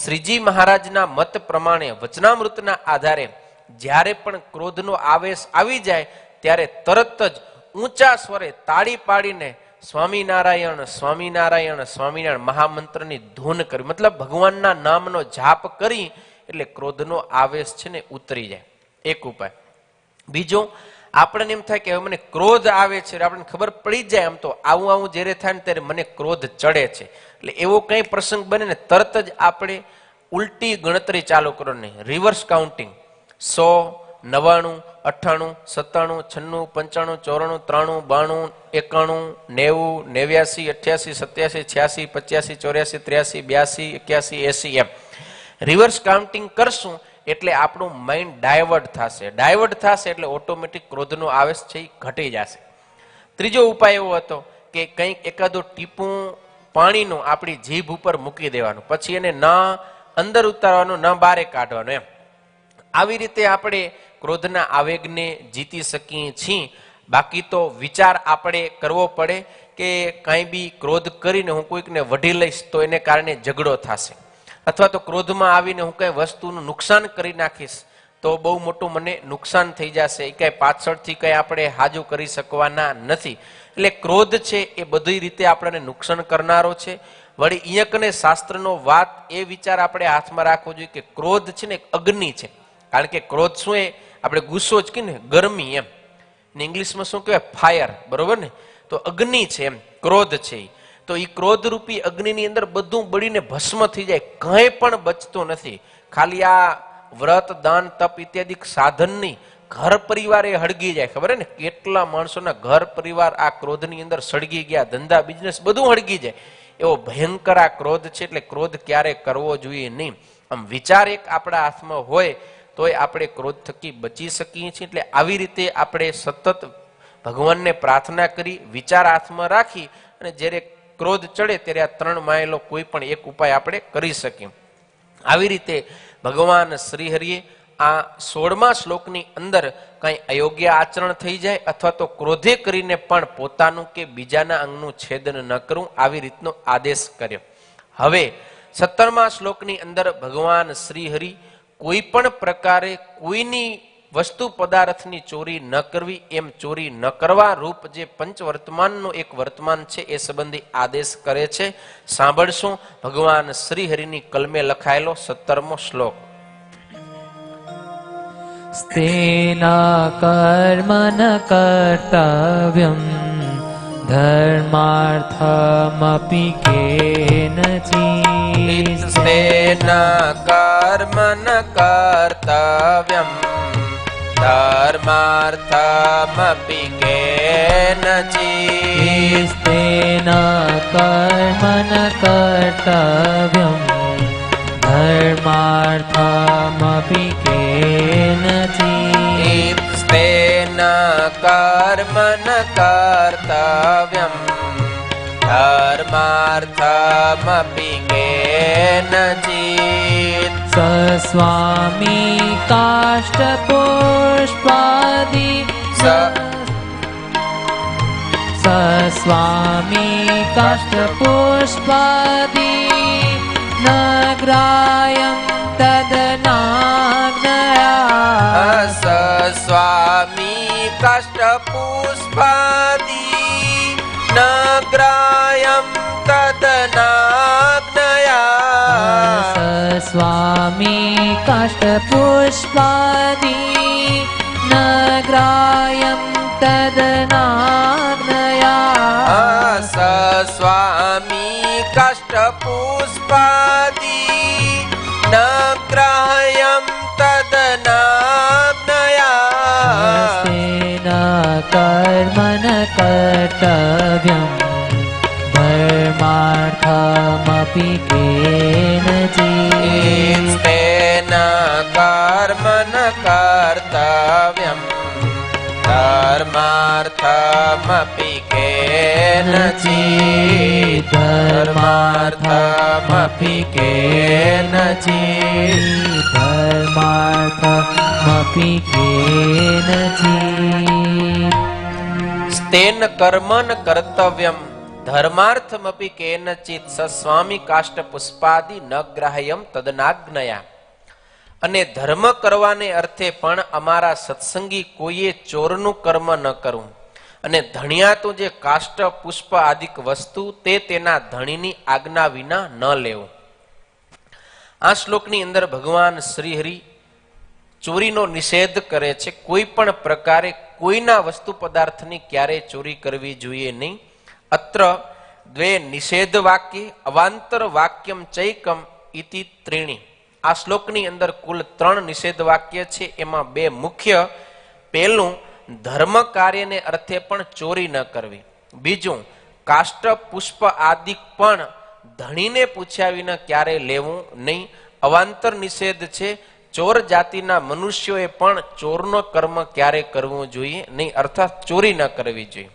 શ્રીજી મહારાજના મત પ્રમાણે વચનામૃતના આધારે જ્યારે પણ ક્રોધનો આવેશ આવી જાય ત્યારે તરત જ ઊંચા સ્વરે તાળી પાડીને સ્વામિનારાયણ સ્વામિનારાયણ સ્વામિનારાયણ મહામંત્રની ધૂન કરી, મતલબ ભગવાનના નામનો જાપ કરી એટલે ક્રોધનો આવેશ છે ને ઉતરી જાય. એક ઉપાય. બીજો, આપણને એમ થાય કે હવે મને ક્રોધ આવે છે, આપણને ખબર પડી જાય આમ તો આવું આવું જ્યારે થાય ને ત્યારે મને ક્રોધ ચડે છે, એટલે એવો કઈ પ્રસંગ બને ને તરત જ આપણે ઉલટી ગણતરી ચાલુ કરો ને, રિવર્સ કાઉન્ટિંગ. 100, 99, 98, 97, 96, 95, 94, 93, 92, 91, 89, 87, 88, 85, 84, 83, 82, 81, એમ રિવર્સ કાઉન્ટિંગ કરશું એટલે આપણું માઇન્ડ ડાયવર્ટ થશે. ડાયવર્ટ થશે એટલે ઓટોમેટિક ક્રોધનો આવેશ છે એ ઘટી જશે. ત્રીજો ઉપાય એવો હતો કે કંઈક એકાદો ટીપું પાણીનું આપણી જીભ ઉપર મૂકી દેવાનું, પછી એને ન અંદર ઉતારવાનું ન બહાર કાઢવાનું. એમ આવી રીતે આપણે ક્રોધના આવેગને જીતી શકીએ છીએ. બાકી તો વિચાર આપણે કરવો પડે કે કાંઈ બી ક્રોધ કરીને હું કોઈકને વઢી લઈશ તો એને કારણે ઝઘડો થશે, અથવા તો ક્રોધમાં આવીને હું કઈ વસ્તુનું નુકસાન કરી નાખીશ તો બહુ મોટું મને નુકસાન થઈ જશે, એ કઈ પાછળથી કઈ આપણે હાજુ કરી શકવાના નથી. એટલે ક્રોધ છે એ બધી રીતે આપણને નુકસાન કરનારો છે. વળી અહીંયા કને શાસ્ત્રનો વાત એ વિચાર આપણે હાથમાં રાખવો જોઈએ કે ક્રોધ છે ને એક અગ્નિ છે. કારણ કે ક્રોધ શું, એ આપણે ગુસ્સો જ કહીએ ને, ગરમી એમ, ઇંગ્લિશમાં શું કહેવાય, ફાયર, બરોબર ને? તો અગ્નિ છે એમ ક્રોધ છે. તો એ ક્રોધ રૂપી અગ્નિની અંદર બધું બળીને ભસ્મ થઈ જાય, કંઈ પણ બચતું નથી. ખાલી આ વ્રત, દાન, તપ ઇત્યાદિ સાધન નહીં, ઘર પરિવાર એ હળગી જાય. ખબર ને કેટલા માણસોના ઘર પરિવાર આ ક્રોધની અંદર સળગી ગયા, ધંધા બિઝનેસ બધું હળગી જાય. એવો ભયંકર આ ક્રોધ છે. એટલે ક્રોધ ક્યારે કરવો જોઈએ નહીં. આમ વિચાર એક આપણા હાથમાં હોય તોય આપણે ક્રોધ થકી બચી શકીએ છીએ. એટલે આવી રીતે આપણે સતત ભગવાનને પ્રાર્થના કરી, વિચાર હાથમાં રાખી અને જ્યારે ક્રોધ ચડે ત્યારે આ 3 માયેલો કોઈ પણ એક ઉપાય આપણે કરી શકીએ. આવી રીતે ભગવાન શ્રીહરિએ આ 16મા શ્લોકની અંદર કઈ અયોગ્ય આચરણ થઈ જાય અથવા તો ક્રોધે કરીને પણ પોતાનું કે બીજાના અંગનું છેદન ન કરવું, આવી રીતનો આદેશ કર્યો. હવે 17મા શ્લોકની અંદર ભગવાન શ્રીહરિ કોઈ પણ પ્રકારે કોઈની વસ્તુ પદાર્થની ચોરી ન કરવી, એમ ચોરી ન કરવા રૂપ જે પંચવર્તમાનનું એક વર્તમાન છે એ સંબંધી આદેશ કરે છે. સાંભળશું ભગવાન શ્રીહરિની કલમે લખાયેલો 17મો શ્લોક. સ્તેના કર્મન કર્તવ્યમ ધર્માર્થમપી કેનચિત. સ્તેના કર્મન કર્તવ્યમ ધર્માર્થમપી કેનચિત. સ્તેના કર્મન કર્તવ્યમ ધર્માર્થમપી કેનચિત. સ્તેના કર્મન કર્તવ્યમ ધર્માર્થમપી કેનચિત. સ્વામી કાષ્ઠપુષ્પાદિ સ્વામી કાષ્ઠપુષ્પાદિ ન ગ્રાહ્યં તદનાજ્ઞયા. સ્વામી કાષ્ઠપુષ્પાદિ ન ગ્રાહ્યં તદનાજ્ઞયા. સ્વામી કાષ્ઠપુષ્પાદિ ન ગ્રાહ્યં તદનાજ્ઞયા. સ્વામી કાષ્ઠપુષ્પાદિ ન ગ્રાહ્યં તદનાજ્ઞયા. સ્તેના કર્મન કર્તવ્યમ ધર્માર્થમપી કેનચિત. સ્તેના કર્મન કર્તવ્યમ ધર્માર્થમપી કેનચિત. ધર્માર્થમપી કેનચિત. ધર્માર્થમપી કેનચિત. સ્તેન કર્મન કર્તવ્યમ ધર્માર્થમપી કેનચિત સસ્વામી કાષ્ટ પુષ્પાદિ ન ગ્રાહ્યમ તદનાજ્ઞયા. અને ધર્મ કરવાને અર્થે પણ અમારા સત્સંગી કોઈએ ચોરનું કર્મ ન કરવું, અને ધણિયાતું જે કાષ્ટ પુષ્પ આદિક વસ્તુ તે તેના ધણીની આજ્ઞા વિના ન લેવું. આ શ્લોકની અંદર ભગવાન શ્રીહરિ ચોરીનો નિષેધ કરે છે. કોઈ પણ પ્રકારે કોઈના વસ્તુ પદાર્થની ક્યારેય ચોરી કરવી જોઈએ નહીં. અત્ર દ્વે નિષેધ વાક્ય અવાંતર વાક્યમ ચૈકમ ઇતિ ત્રીણી. આ શ્લોકની અંદર કુલ 3 નિષેધ વાક્ય છે. એમાં 2 મુખ્ય. પહેલું, ધર્મ કાર્યને અર્થે પણ ચોરી ન કરવી. બીજું, કાષ્ટ પુષ્પ આદિ પણ ધણીને પૂછ્યા વિના ક્યારેય લેવું નહીં. અવાંતર નિષેધ છે. ચોર જાતિના મનુષ્યોએ પણ ચોરનો કર્મ ક્યારે કરવું જોઈએ નહીં, અર્થાત ચોરી ન કરવી જોઈએ.